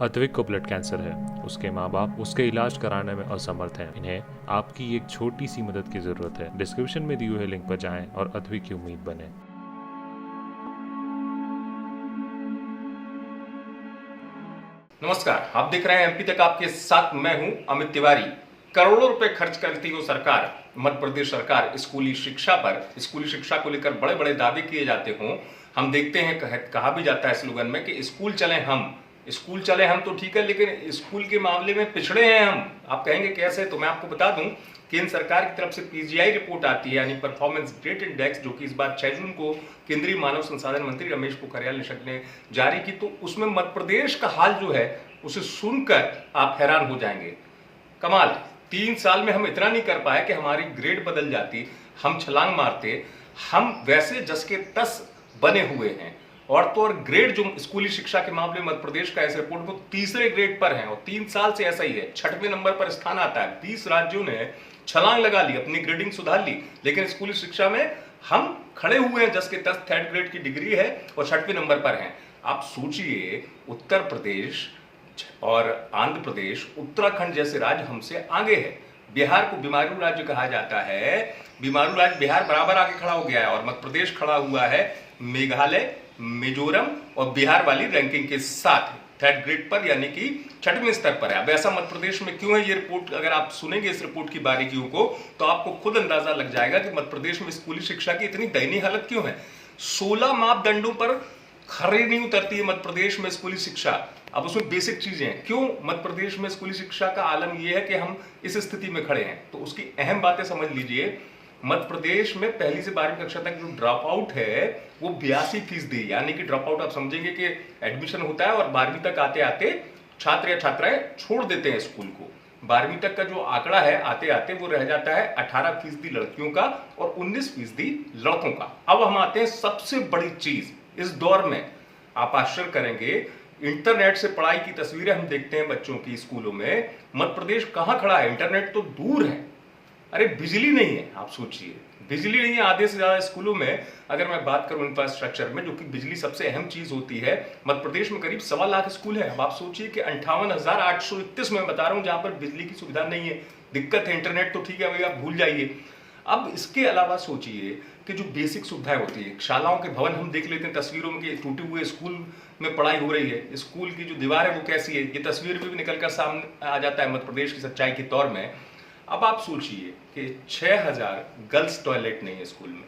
अद्विक को blood cancer है। उसके माँ बाप उसके इलाज कराने में असमर्थ हैं। इन्हें आपकी एक छोटी सी मदद की जरूरत है। डिस्क्रिप्शन में दिए हुए लिंक पर जाएं और अद्विक की उम्मीद बने। नमस्कार, आप देख रहे हैं एमपी तक। आपके साथ मैं हूं अमित तिवारी। करोड़ों रुपए खर्च करती हो सरकार, मध्य प्रदेश सरकार, स्कूली शिक्षा पर। स्कूली शिक्षा को लेकर बड़े बड़े दावे किए जाते हों। हम देखते हैं, कहा भी जाता है स्लोगन में कि स्कूल चले हम। स्कूल चले हम तो ठीक है, लेकिन स्कूल के मामले में पिछड़े हैं हम। आप कहेंगे कैसे? तो मैं आपको बता दूं, केंद्र सरकार की तरफ से पीजीआई रिपोर्ट आती है, यानी परफॉर्मेंस ग्रेड इंडेक्स, जो कि इस बार 6 जून को केंद्रीय मानव संसाधन मंत्री रमेश पोखरियाल निशंक ने जारी की। तो उसमें मध्य प्रदेश का हाल जो है उसे सुनकर आप हैरान हो जाएंगे। कमाल, 3 साल में हम इतना नहीं कर पाए कि हमारी ग्रेड बदल जाती, हम छलांग मारते। हम वैसे जस के तस बने हुए हैं। और तो और ग्रेड जो स्कूली शिक्षा के मामले में मध्य प्रदेश का इस रिपोर्ट में तीसरे ग्रेड पर है, और 3 साल से ऐसा ही है। 6वें नंबर पर स्थान आता है। 20 राज्यों ने छलांग लगा ली, अपनी ग्रेडिंग सुधार ली, लेकिन स्कूली शिक्षा में हम खड़े हुए हैं जस के तस। 3rd ग्रेड की डिग्री है और 6वें नंबर पर हैं। आप सोचिए, उत्तर प्रदेश और आंध्र प्रदेश, उत्तराखंड जैसे राज्य हमसे आगे है। बिहार को बीमारू राज्य कहा जाता है। बीमारू राज्य बिहार बराबर आगे खड़ा हो गया है, और मध्य प्रदेश खड़ा हुआ है मेघालय, मिजोरम और बिहार वाली रैंकिंग के साथ 3rd ग्रेड पर, यानी कि 6वें स्तर पर है। अब ऐसा मध्य प्रदेश में क्यों है? ये रिपोर्ट अगर आप सुनेंगे, इस रिपोर्ट की बारीकियों को, तो आपको खुद अंदाजा लग जाएगा कि मध्य प्रदेश में स्कूली शिक्षा की इतनी दयनीय हालत क्यों है। 16 मापदंडों पर खरी नहीं उतरती है मध्य प्रदेश में स्कूली शिक्षा। अब उसमें बेसिक चीजें हैं। क्यों मध्य प्रदेश में स्कूली शिक्षा का आलम यह है कि हम इस स्थिति में खड़े हैं? तो उसकी अहम बातें समझ लीजिए। मध्य प्रदेश में 1ली से 12वीं कक्षा तक जो ड्रॉप आउट है वो 82%, यानी कि ड्रॉप आउट आप समझेंगे कि एडमिशन होता है और 12वीं तक आते आते छात्र या छात्राएं छोड़ देते हैं स्कूल को। 12वीं तक का जो आंकड़ा है आते आते वो रह जाता है 18% लड़कियों का और 19% लड़कों का। अब हम आते हैं सबसे बड़ी चीज इस दौर में, आप आश्चर्य करेंगे। इंटरनेट से पढ़ाई की तस्वीरें हम देखते हैं बच्चों की स्कूलों में। मध्य प्रदेश कहां खड़ा है? इंटरनेट तो दूर है, अरे बिजली नहीं है। आप सोचिए, बिजली नहीं है आधे से ज्यादा स्कूलों में। अगर मैं बात करूं इंफ्रास्ट्रक्चर में, जो कि बिजली सबसे अहम चीज होती है, मध्य प्रदेश में करीब 1.25 लाख स्कूल है। अब आप सोचिए कि 58,831 में बता रहा हूं जहां पर बिजली की सुविधा नहीं है, दिक्कत है। इंटरनेट तो ठीक है भैया, आप भूल जाइए। अब इसके अलावा सोचिए कि जो बेसिक सुविधाएं होती है, शालाओं के भवन हम देख लेते हैं तस्वीरों में कि टूटे हुए स्कूल में पढ़ाई हो रही है। स्कूल की जो दीवार है वो कैसी है, ये तस्वीर भी निकलकर सामने आ जाता है मध्य प्रदेश की सच्चाई के तौर में। अब आप सोचिए कि 6000 गर्ल्स टॉयलेट नहीं है स्कूल में,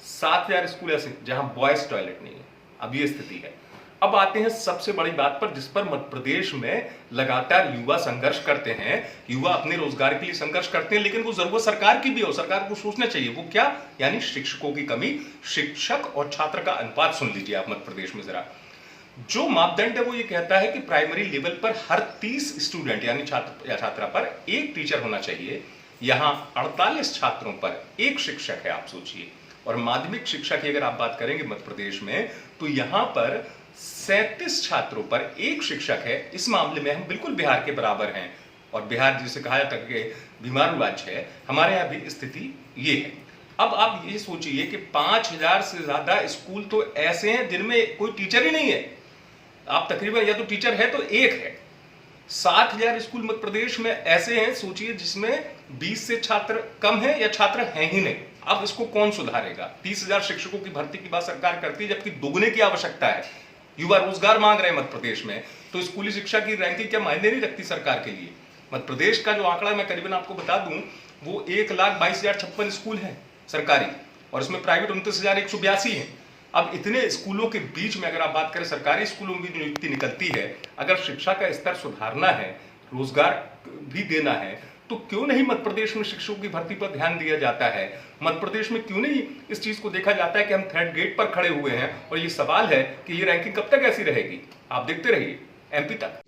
7000 स्कूल ऐसे जहां बॉयज टॉयलेट नहीं है। अब ये स्थिति है। अब आते हैं सबसे बड़ी बात पर, जिस पर मध्य प्रदेश में लगातार युवा संघर्ष करते हैं। युवा अपने रोजगार के लिए संघर्ष करते हैं, लेकिन वो जरूरत सरकार की भी हो। सरकार को सोचना चाहिए वो क्या, यानी शिक्षकों की कमी। शिक्षक और छात्र का अनुपात सुन लीजिए आप मध्य प्रदेश में जरा। जो मापदंड है वो ये कहता है कि प्राइमरी लेवल पर हर 30 स्टूडेंट यानी छात्र या छात्रा पर 1 टीचर होना चाहिए। यहां 48 छात्रों पर 1 शिक्षक है, आप सोचिए। और माध्यमिक शिक्षा की अगर आप बात करेंगे मध्य प्रदेश में, तो यहां पर 37 छात्रों पर 1 शिक्षक है। इस मामले में हम बिल्कुल बिहार के बराबर हैं, और बिहार जिसे कहा जाता है कि बीमारू राज्य है, हमारे यहाँ भी स्थिति ये है। अब आप ये सोचिए कि 5000 से ज्यादा स्कूल तो ऐसे हैं जिनमें कोई टीचर ही नहीं है। आप तकरीबन, या तो टीचर है तो 1 है। 7000 स्कूल मध्य प्रदेश में ऐसे हैं, सोचिए, जिसमें 20 से छात्र कम है या छात्र हैं ही नहीं। अब इसको कौन सुधारेगा? 30,000 शिक्षकों की भर्ती की बात सरकार करती है, जबकि दोगुने की आवश्यकता है। युवा रोजगार मांग रहे हैं मध्य प्रदेश में, तो स्कूली शिक्षा की रैंकिंग क्या मायने नहीं रखती सरकार के लिए? मध्य प्रदेश का जो आंकड़ा मैं करीबन आपको बता दूं, वो 1,22,056 स्कूल है सरकारी, और इसमें प्राइवेट 29,182 है। अब इतने स्कूलों के बीच में अगर आप बात करें, सरकारी स्कूलों में भी नियुक्ति निकलती है। अगर शिक्षा का स्तर सुधारना है, रोजगार भी देना है, तो क्यों नहीं मध्य प्रदेश में शिक्षकों की भर्ती पर ध्यान दिया जाता है? मध्य प्रदेश में क्यों नहीं इस चीज को देखा जाता है कि हम 3rd ग्रेड पर खड़े हुए हैं? और ये सवाल है कि ये रैंकिंग कब तक ऐसी रहेगी? आप देखते रहिए एमपी तक।